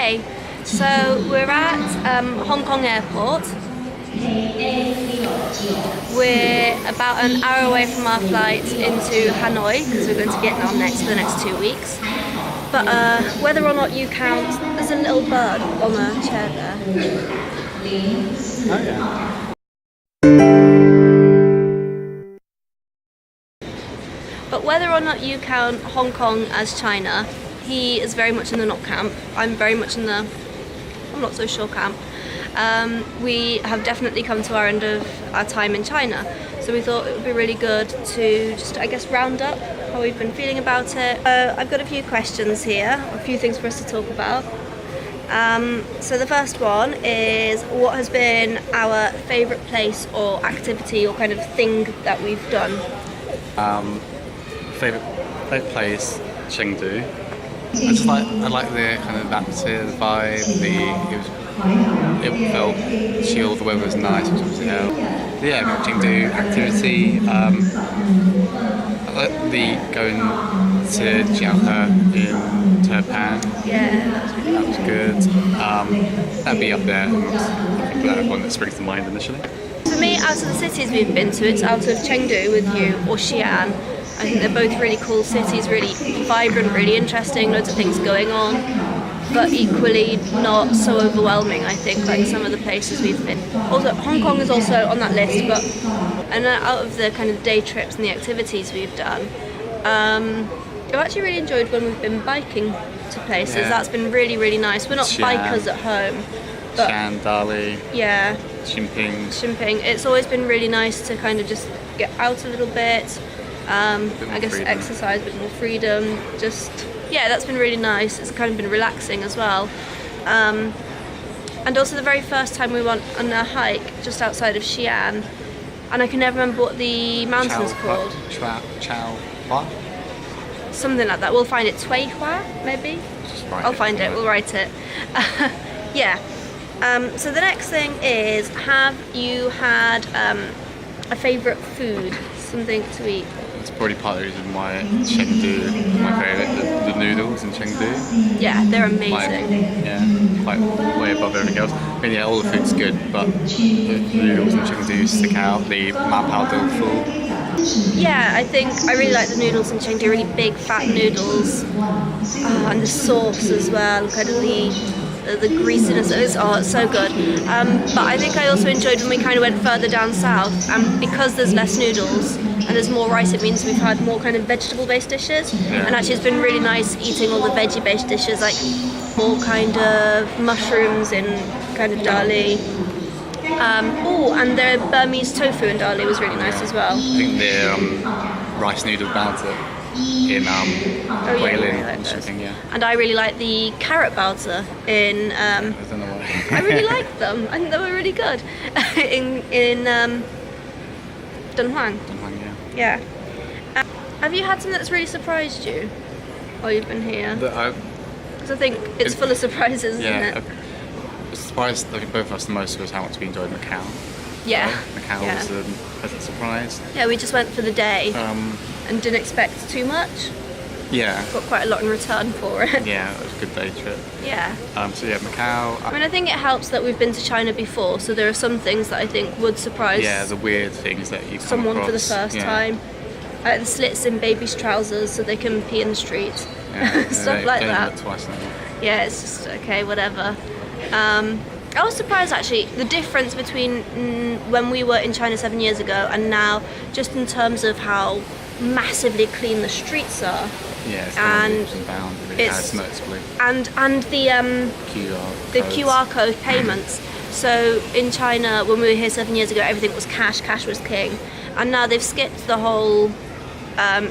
Okay, so we're at Hong Kong Airport. We're about an hour away from our flight into Hanoi because we're going to Vietnam next for the next 2 weeks. But whether or not you count, there's a little bird on a chair there. Oh yeah. But whether or not you count Hong Kong as China, he is very much in the not camp. I'm very much in the I'm not so sure camp. We have definitely come to our end of our time in China, so we thought it would be really good to just, I guess, round up how we've been feeling about it. I've got a few questions here, a few things for us to talk about. So the first one is, what has been our favourite place or activity or kind of thing that we've done? Favorite place, Chengdu. I like the kind of atmosphere, the vibe. It felt chill. The weather was nice, which obviously helped. Yeah, Chengdu activity. I like the going to Xi'an in Japan. Yeah, That was good. That'd be up there. I think that's one that springs to mind initially. for me, out of the cities we've been to, it's out of Chengdu with you or Xi'an. I think they're both really cool cities, really vibrant, really interesting, loads of things going on, but equally not so overwhelming, I think, like some of the places we've been. Also, Hong Kong is also on that list, but and out of the kind of day trips and the activities we've done, I've actually really enjoyed when we've been biking to places. Yeah. That's been really, really nice. We're not Xi'an. bikers at home, but Xi'an, Dali, yeah, Jinping. It's always been really nice to kind of just get out a little bit. I guess freedom. exercise, a bit more freedom. Just yeah, that's been really nice. It's kind of been relaxing as well. And also the very first time we went on a hike just outside of Xi'an, and I can never remember what the mountain's called. Chow Hua? Something like that. We'll find it. Cui Hua, maybe. Just write I'll it find it. somewhere. We'll write it. Yeah. So the next thing is, have you had a favourite food, something to eat? It's probably part of the reason why Chengdu, my favourite, the noodles in Chengdu. Yeah, they're amazing. Yeah, quite way above everything else. I mean, yeah, all the food's good, but the noodles in Chengdu stick out. The ma pao tofu. Yeah, I think I really like the noodles in Chengdu, really big fat noodles. And the sauce as well, kind of the greasiness. It's so good. But I think I also enjoyed when we kind of went further down south, and because there's less noodles and there's more rice, it means we've had more kind of vegetable-based dishes. Yeah. And actually it's been really nice eating all the veggie-based dishes, like more kind of mushrooms in kind of dali. And the Burmese tofu in dali was really nice as well. I think the rice noodle batter in Guilin I like or those. something, yeah. And I really like the carrot batter in I don't know why. I really liked them. I think they were really good. in Dunhuang. Yeah. Yeah. Have you had something that's really surprised you while you've been here? Because I think it's full of surprises, isn't Yeah, it? I surprised I think both of us the most was how much we enjoyed Macau. Yeah. Macau Yeah. was a pleasant surprise. Yeah, we just went for the day and didn't expect too much. Yeah, Got quite a lot in return for it. yeah, it was a good day trip. Yeah. So yeah, Macau. I mean, I think it helps that we've been to China before, so there are some things that I think would surprise Yeah, the weird things that you come someone for the across. first Yeah. time. Like the slits in babies' trousers so they can pee in the street. Yeah, Stuff like they that. do twice now. Yeah, it's just okay, whatever. I was surprised actually the difference between when we were in China 7 years ago and now, just in terms of how massively clean the streets are. Yeah, it's And leaps and bounds. It really it's- has noticeably. And the QR QR code payments. So in China, when we were here 7 years ago, everything was cash. Cash was king. And now they've skipped the whole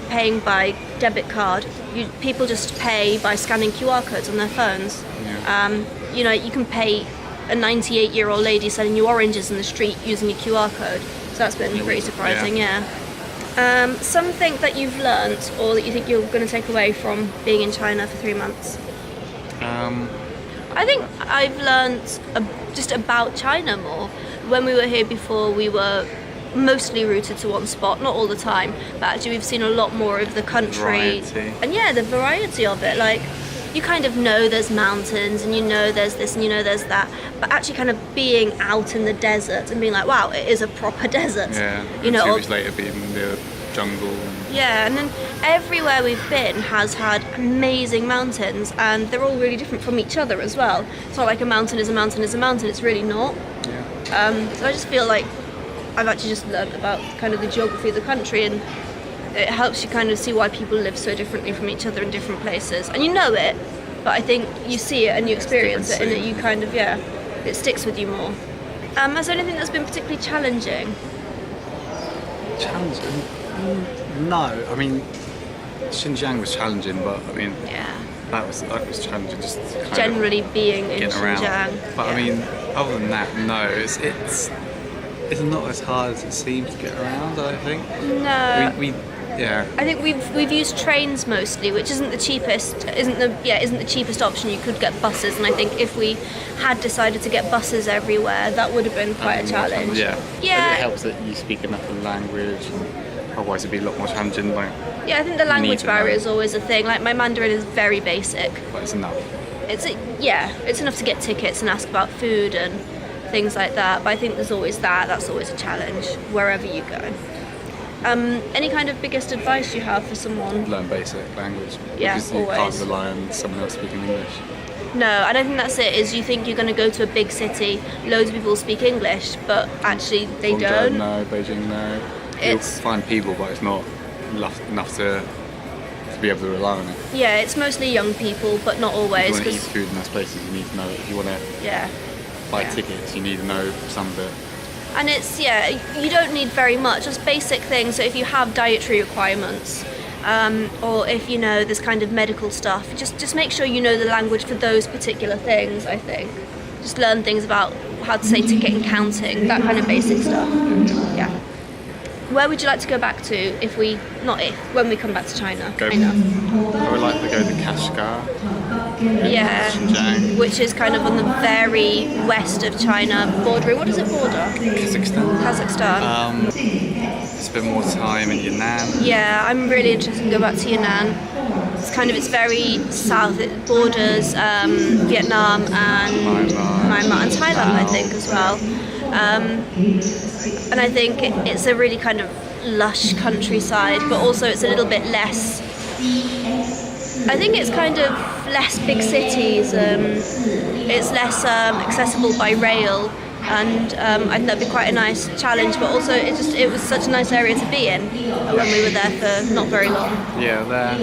paying by debit card. People just pay by scanning QR codes on their phones. Yeah. You can pay a 98-year-old lady selling you oranges in the street using a QR code. So that's been pretty surprising, yeah. Something that you've learnt or that you think you're going to take away from being in China for 3 months? I think I've learnt just about China more. When we were here before, we were mostly rooted to one spot, not all the time, but actually we've seen a lot more of the country. Variety. And yeah, the variety of it. Like, you kind of know there's mountains and you know there's this and you know there's that, but actually kind of being out in the desert and being like, wow, it is a proper desert. Yeah. You know, 2 weeks later being in the jungle. yeah, and then everywhere we've been has had amazing mountains, and they're all really different from each other as well. It's not like a mountain is a mountain is a mountain, it's really not. Yeah. So I just feel like I've actually just learned about kind of the geography of the country, and it helps you kind of see why people live so differently from each other in different places. And you know it, but I think you see it and you experience it, and it, you kind of, yeah, it sticks with you more. Is there anything that's been particularly challenging? Challenging? No, I mean, Xinjiang was challenging, but I mean, Yeah. that was challenging. Just kind Generally of being in getting around. Xinjiang. But yeah. I mean, other than that, no, it's not as hard as it seems to get around. I think. No. We yeah. I think we've used trains mostly, which isn't the cheapest. Isn't the cheapest option. You could get buses, and I think if we had decided to get buses everywhere, that would have been quite a challenge. Yeah. Yeah. It helps that you speak enough of the language. Otherwise, it'd be a lot more challenging. Like, Yeah, I think the need language to barrier know. is always a thing. Like my Mandarin is very basic. but it's enough. It's enough to get tickets and ask about food and things like that. But I think there's always that. That's always a challenge wherever you go. Any kind of biggest advice you have for someone? Learn basic language. Yeah, because you can't always. rely on someone else speaking English. No, I don't think that's it. Is you think you're going to go to a big city, loads of people speak English, but actually they Guangzhou, don't. no. Beijing, no. It's- You'll find people, but it's not enough to be able to rely on it. Yeah, it's mostly young people, but not If always. you want to eat 'Cause- food in those places, you need to know. If you want to yeah. buy Yeah. tickets, you need to know some of it. And it's, you don't need very much, just basic things. So if you have dietary requirements, or if you know there's kind of medical stuff, just make sure you know the language for those particular things, I think. Just learn things about how to say ticket and counting, that kind of basic stuff. Yeah. Where would you like to go back to when we come back to China? China. I would like to go to Kashgar. Yeah. Xinjiang. Which is kind of on the very west of China, bordering, what is it border? Kazakhstan. Kazakhstan. Spend more time in Yunnan. Yeah, I'm really interested to go back to Yunnan. It's very south. It borders Vietnam and Myanmar and Thailand, I think, as well. And I think it's a really kind of lush countryside, but also it's a little bit less. I think it's kind of less big cities. It's less accessible by rail. And I think that'd be quite a nice challenge, but also it was such a nice area to be in when we were there for not very long. Yeah, there.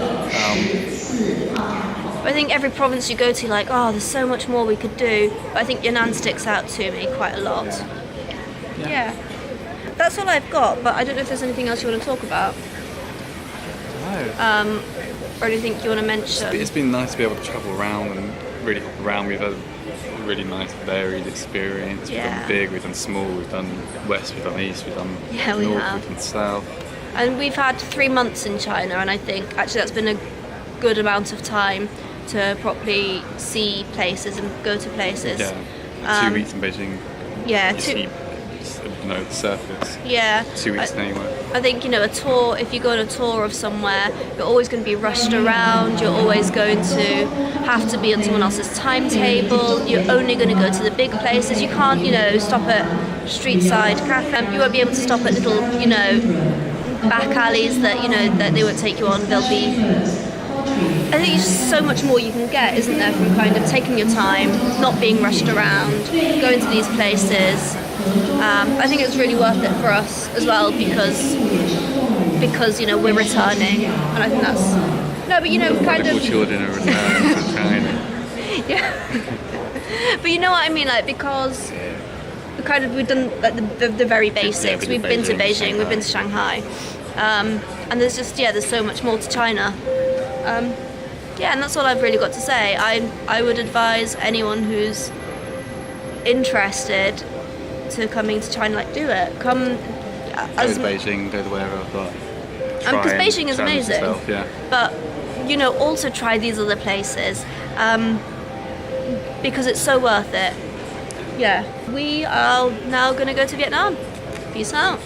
I think every province you go to, like, oh, there's so much more we could do. But I think Yunnan sticks out to me quite a lot. Yeah. That's all I've got, but I don't know if there's anything else you want to talk about. No. Or anything you want to mention. It's been nice to be able to travel around and really hop around. We've had a really nice, varied experience. Yeah. We've done big, we've done small, we've done west, we've done east, we've done Yeah, we north, have. we've done south. And we've had 3 months in China, and I think actually that's been a good amount of time to properly see places and go to places. Yeah. 2 weeks in Beijing. Yeah, You see, the surface. yeah. 2 weeks anyway. I think, a tour, if you go on a tour of somewhere, you're always going to be rushed around, you're always going to have to be on someone else's timetable, you're only going to go to the big places, you can't, stop at street side cafe, you won't be able to stop at little, back alleys that, that they won't take you on, there'll be... I think it's just so much more you can get, isn't there, from kind of taking your time, not being rushed around, going to these places. I think it's really worth it for us as well because we're returning, and I think that's kind Little of children are returning to China. yeah. But you know what I mean, like because we've done like the very basics. We've been to Beijing, we've been to Shanghai, and there's so much more to China. And that's all I've really got to say. I would advise anyone who's interested to coming to China, do it. Come Go to Beijing, go to wherever, but because Beijing is challenge amazing. yourself, yeah. But also try these other places because it's so worth it. Yeah, we are now going to go to Vietnam. Peace out.